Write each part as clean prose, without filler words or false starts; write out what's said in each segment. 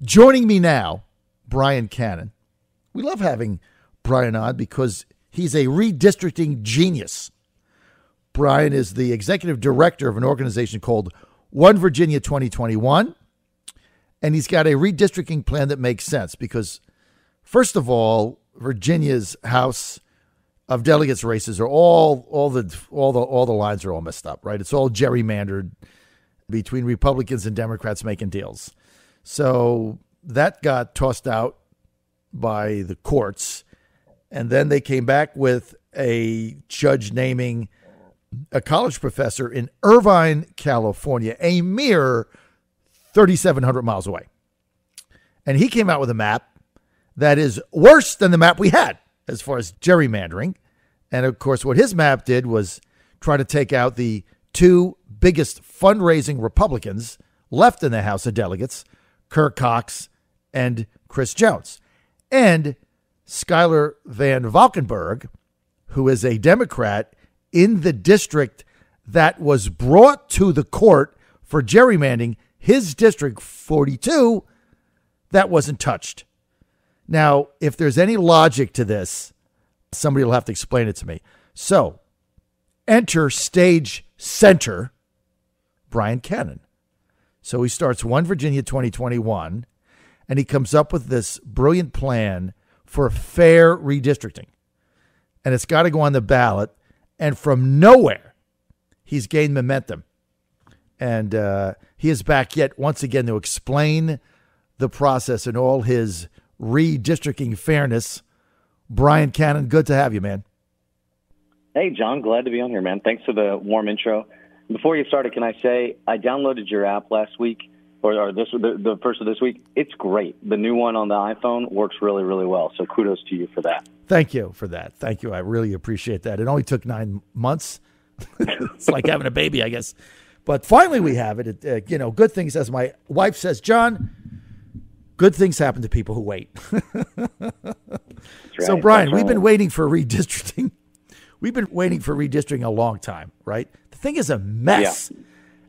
Joining me now, Brian Cannon. We love having Brian on because he's a redistricting genius. Brian is the executive director of an organization called One Virginia 2021, and he's got a redistricting plan that makes sense because, first of all, Virginia's House of Delegates races are all the lines are all messed up, right? It's all gerrymandered between Republicans and Democrats making deals. So that got tossed out by the courts, and then they came back with a judge naming a college professor in Irvine, California, a mere 3,700 miles away. And he came out with a map that is worse than the map we had as far as gerrymandering. And of course, what his map did was try to take out the two biggest fundraising Republicans left in the House of Delegates, Kirk Cox and Chris Jones. And Schuyler Van Valkenburg, who is a Democrat in the district that was brought to the court for gerrymandering, his district 42, that wasn't touched. Now, if there's any logic to this, somebody will have to explain it to me. So, enter stage center, Brian Cannon. So he starts One Virginia 2021, and he comes up with this brilliant plan for fair redistricting. And it's got to go on the ballot. And from nowhere, he's gained momentum. And he is back yet once again to explain the process and all his redistricting fairness. Brian Cannon, good to have you, man. Hey, John, glad to be on here, man. Thanks for the warm intro. Before you started, can I say I downloaded your app last week, or this the first of this week. It's great. The new one on the iPhone works really, really well. So kudos to you for that. Thank you for that. Thank you. I really appreciate that. It only took 9 months. It's like having a baby, I guess. But finally we have it. Good things, as my wife says, John, good things happen to people who wait. Right. So, Brian, we've been waiting for redistricting. We've been waiting for redistricting a long time, right? The thing is a mess. Yeah.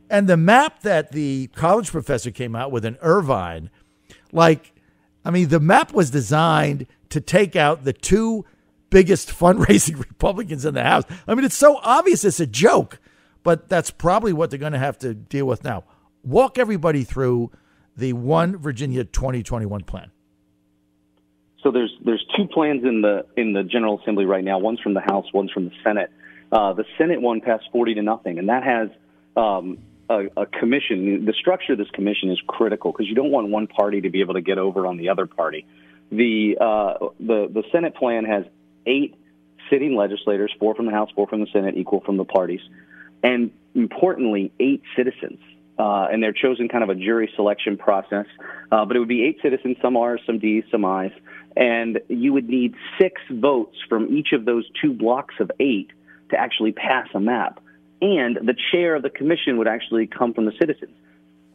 And the map that the college professor came out with in Irvine, the map was designed to take out the two biggest fundraising Republicans in the House. I mean, it's so obvious it's a joke, but that's probably what they're going to have to deal with now. Walk everybody through the One Virginia 2021 plan. So there's two plans in the General Assembly right now. One's from the House, one's from the Senate. The Senate one passed 40-0, and that has a commission. The structure of this commission is critical because you don't want one party to be able to get over on the other party. The Senate plan has 8 sitting legislators, 4 from the House, 4 from the Senate, equal from the parties, and importantly, 8 citizens. And they're chosen kind of a jury selection process. But it would be 8 citizens, some R's, some D's, some I's. And you would need 6 votes from each of those 2 blocks of 8 to actually pass a map. And the chair of the commission would actually come from the citizens.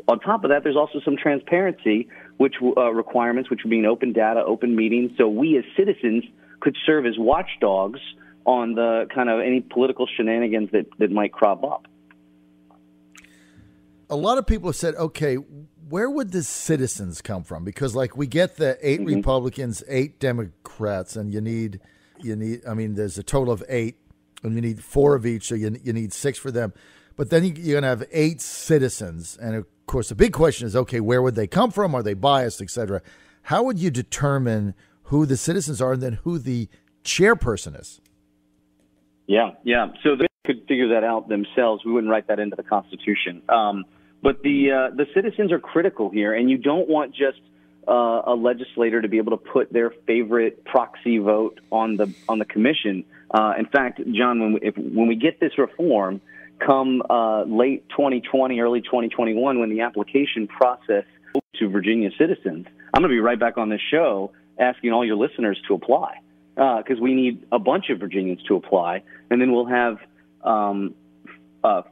On top of that, there's also some transparency requirements, which would mean open data, open meetings. So we as citizens could serve as watchdogs on the kind of any political shenanigans that might crop up. A lot of people have said, okay, where would the citizens come from? Because we get the 8 Republicans, 8 Democrats, and you need, there's a total of 8, and you need 4 of each, so you need 6 for them. But then you're going to have 8 citizens. And of course, the big question is, okay, where would they come from? Are they biased, et cetera? How would you determine who the citizens are and then who the chairperson is? Yeah. So they could figure that out themselves. We wouldn't write that into the Constitution. But the citizens are critical here, and you don't want just a legislator to be able to put their favorite proxy vote on the commission. In fact, John, when we get this reform, come late 2020, early 2021, when the application process to Virginia citizens, I'm going to be right back on this show asking all your listeners to apply because we need a bunch of Virginians to apply, and then we'll have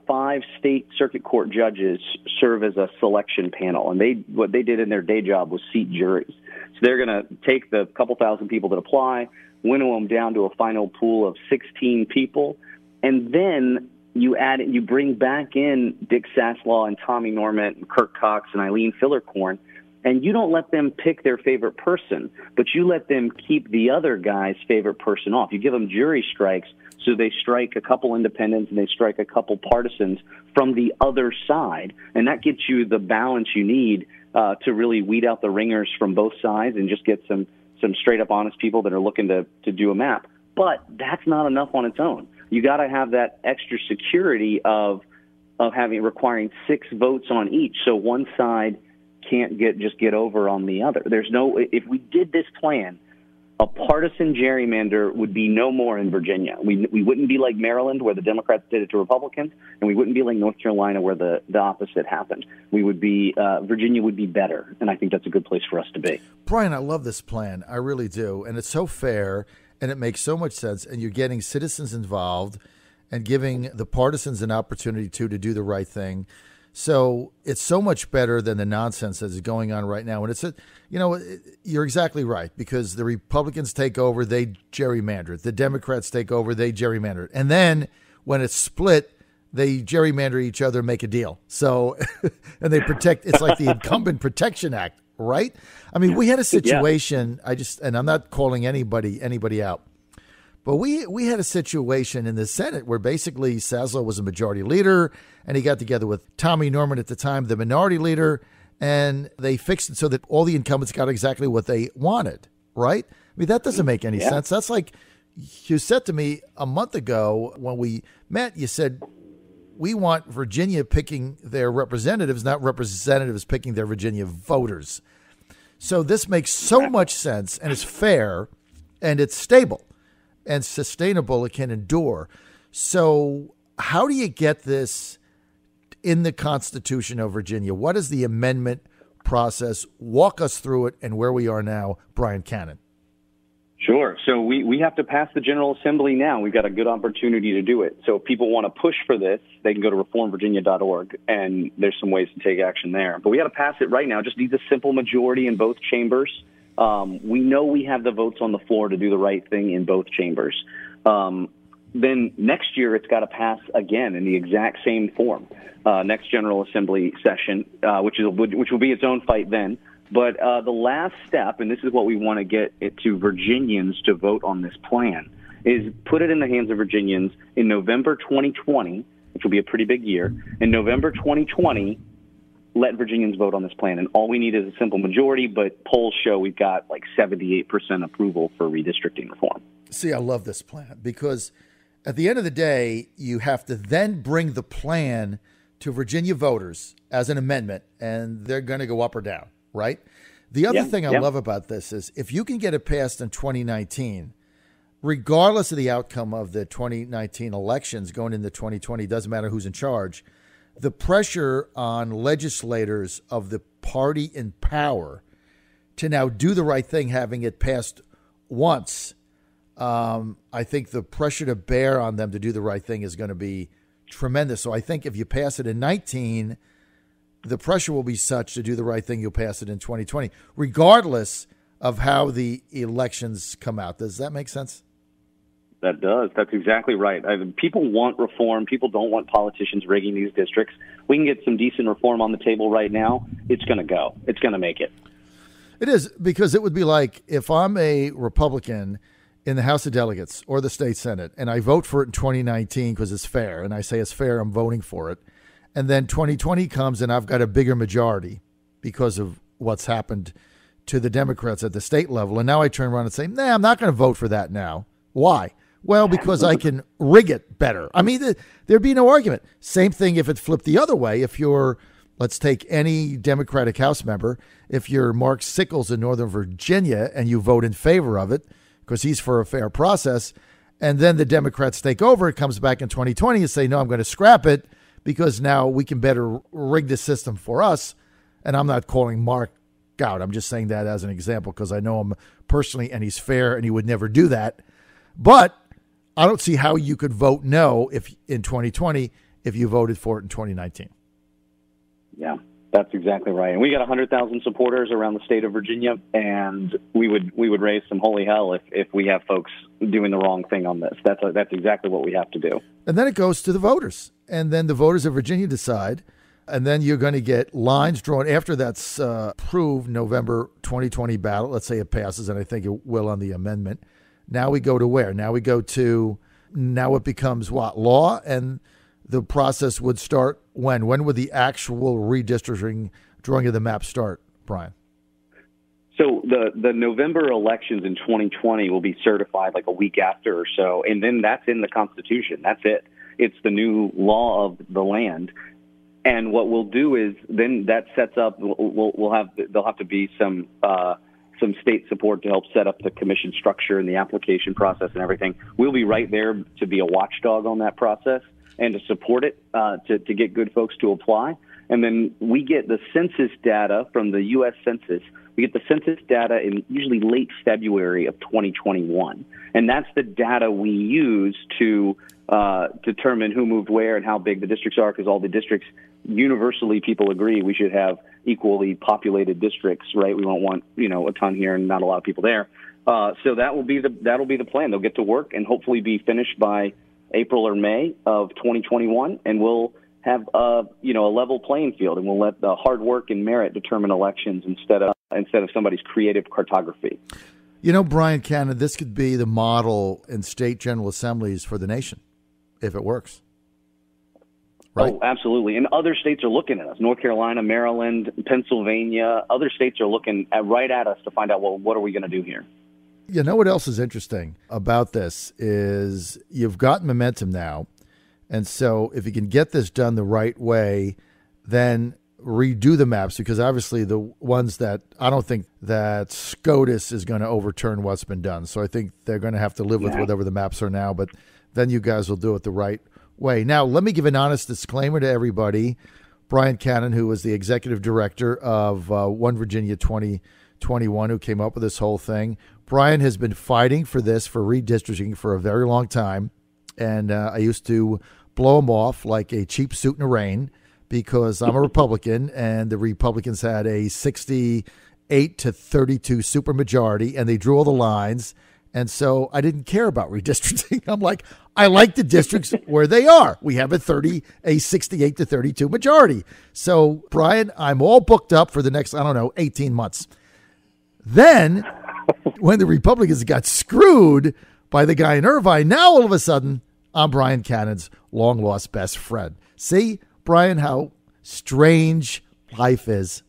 5 state circuit court judges serve as a selection panel, and what they did in their day job was seat juries. So they're going to take the couple thousand people that apply, winnow them down to a final pool of 16 people, and then you bring back in Dick Saslaw and Tommy Norment and Kirk Cox and Eileen Fillercorn, and you don't let them pick their favorite person, but you let them keep the other guy's favorite person off. You give them jury strikes, so they strike a couple independents and they strike a couple partisans from the other side, and that gets you the balance you need to really weed out the ringers from both sides and just get some straight-up honest people that are looking to do a map. But that's not enough on its own. You got to have that extra security of requiring 6 votes on each, so one side can't get over on the other. If we did this plan, a partisan gerrymander would be no more in Virginia. We wouldn't be like Maryland, where the Democrats did it to Republicans, and we wouldn't be like North Carolina, where the opposite happened. Virginia would be better, and I think that's a good place for us to be. Brian, I love this plan. I really do, and it's so fair, and it makes so much sense, and you're getting citizens involved and giving the partisans an opportunity to do the right thing. So it's so much better than the nonsense that is going on right now. And you're exactly right, because the Republicans take over, they gerrymander it. The Democrats take over, they gerrymander it. And then when it's split, they gerrymander each other, make a deal. So, and they protect, it's like the Incumbent Protection Act, right? I mean, we had a situation, and I'm not calling anybody out, but we had a situation in the Senate where basically Saslow was a majority leader, and he got together with Tommy Norman at the time, the minority leader, and they fixed it so that all the incumbents got exactly what they wanted, right? I mean, that doesn't make any sense. That's like you said to me a month ago when we met, you said, we want Virginia picking their representatives, not representatives picking their Virginia voters. So this makes so much sense, and it's fair, and it's stable and sustainable. It can endure. So how do you get this in the Constitution of Virginia? What is the amendment process? Walk us through it and where we are now, Brian Cannon. Sure. So we have to pass the General Assembly now. We've got a good opportunity to do it. So if people want to push for this, they can go to reformvirginia.org, and there's some ways to take action there. But we got to pass it right now. It just needs a simple majority in both chambers. We know we have the votes on the floor to do the right thing in both chambers. Then next year, it's got to pass again in the exact same form. Next General Assembly session, which will be its own fight then. But the last step, and this is what we want to get it to Virginians to vote on this plan, is put it in the hands of Virginians in November 2020, which will be a pretty big year. In November 2020, let Virginians vote on this plan. And all we need is a simple majority, but polls show we've got like 78% approval for redistricting reform. See, I love this plan because at the end of the day, you have to then bring the plan to Virginia voters as an amendment, and they're going to go up or down, right? The other thing I love about this is if you can get it passed in 2019, regardless of the outcome of the 2019 elections going into 2020, doesn't matter who's in charge, the pressure on legislators of the party in power to now do the right thing, having it passed once, I think the pressure to bear on them to do the right thing is going to be tremendous. So I think if you pass it in 19, the pressure will be such to do the right thing, you'll pass it in 2020, regardless of how the elections come out. Does that make sense? That does. That's exactly right. People want reform. People don't want politicians rigging these districts. We can get some decent reform on the table right now. It's going to go. It's going to make it. It is, because it would be like if I'm a Republican in the House of Delegates or the state Senate and I vote for it in 2019 because it's fair, and I say it's fair, I'm voting for it. And then 2020 comes and I've got a bigger majority because of what's happened to the Democrats at the state level. And now I turn around and say, nah, I'm not going to vote for that now. Why? Well, because I can rig it better. I mean, there'd be no argument. Same thing if it flipped the other way. If you're, let's take any Democratic House member, if you're Mark Sickles in Northern Virginia and you vote in favor of it because he's for a fair process, and then the Democrats take over, it comes back in 2020 and say, no, I'm going to scrap it because now we can better rig the system for us. And I'm not calling Mark out. I'm just saying that as an example because I know him personally and he's fair and he would never do that. But I don't see how you could vote no if in 2020 if you voted for it in 2019. Yeah, that's exactly right. And we got 100,000 supporters around the state of Virginia, and we would raise some holy hell if we have folks doing the wrong thing on this. That's exactly what we have to do. And then it goes to the voters, and then the voters of Virginia decide And then you're going to get lines drawn after that's approved November 2020 ballot. Let's say it passes, and I think it will on the amendment. Now we go to where? Now it becomes what? Law, and the process would start when? When would the actual redistricting, drawing of the map start, Brian? So the November elections in 2020 will be certified like a week after or so, and then that's in the Constitution. That's it. It's the new law of the land. And what we'll do is then that sets up. There'll have to be some state support to help set up the commission structure and the application process and everything. We'll be right there to be a watchdog on that process and to support it to get good folks to apply. And then we get the census data from the U.S. Census. We get the census data in usually late February of 2021. And that's the data we use to determine who moved where and how big the districts are, because all the districts, universally people agree we should have equally populated districts, right? We won't want, a ton here and not a lot of people there. So that'll be the plan. They'll get to work and hopefully be finished by April or May of 2021, and we'll have a level playing field, and we'll let the hard work and merit determine elections instead of somebody's creative cartography. Brian Cannon, this could be the model in state general assemblies for the nation if it works. Right? Oh, absolutely. And other states are looking at us. North Carolina, Maryland, Pennsylvania, other states are looking right at us to find out, well, what are we going to do here? You know what else is interesting about this is you've got momentum now. And so if you can get this done the right way, then redo the maps, because obviously the ones that I don't think that SCOTUS is going to overturn what's been done. So I think they're going to have to live with whatever the maps are now, but then you guys will do it the right way. Now, let me give an honest disclaimer to everybody. Brian Cannon, who was the executive director of One Virginia 2021, who came up with this whole thing. Brian has been fighting for this, for redistricting, for a very long time. And I used to blow him off like a cheap suit in the rain, because I'm a Republican, and the Republicans had a 68 to 32 supermajority, and they drew all the lines. And so I didn't care about redistricting. I'm like, I like the districts where they are. We have a 68 to 32 majority. So, Brian, I'm all booked up for the next, 18 months. Then, when the Republicans got screwed by the guy in Irvine, now all of a sudden, I'm Brian Cannon's long-lost best friend. See, Brian, how strange life is.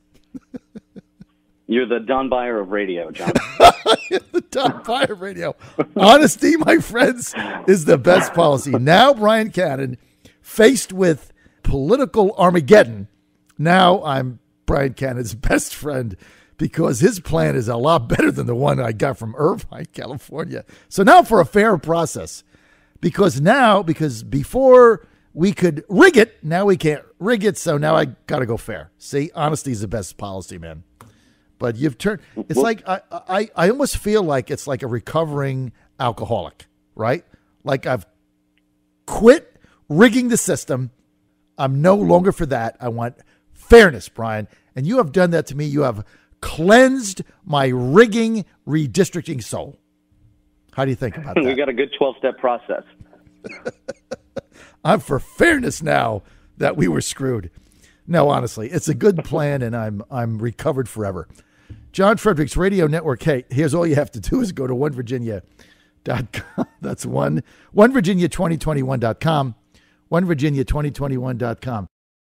You're the Don Beyer of radio, John. The Don Beyer of radio. Honesty, my friends, is the best policy. Now, Brian Cannon, faced with political Armageddon, now I'm Brian Cannon's best friend, because his plan is a lot better than the one I got from Irvine, California. So now for a fair process, because before we could rig it, now we can't rig it, so now I got to go fair. See, honesty is the best policy, man. But you've turned, it's like, I almost feel like it's like a recovering alcoholic, right? Like I've quit rigging the system. I'm no longer for that. I want fairness, Brian. And you have done that to me. You have cleansed my rigging, redistricting soul. How do you think about that? We got a good 12-step process. I'm for fairness now that we were screwed. No, honestly, it's a good plan, and I'm recovered forever. John Fredericks Radio Network. Hey, here's all you have to do is go to onevirginia.com. That's onevirginia2021.com. onevirginia2021.com.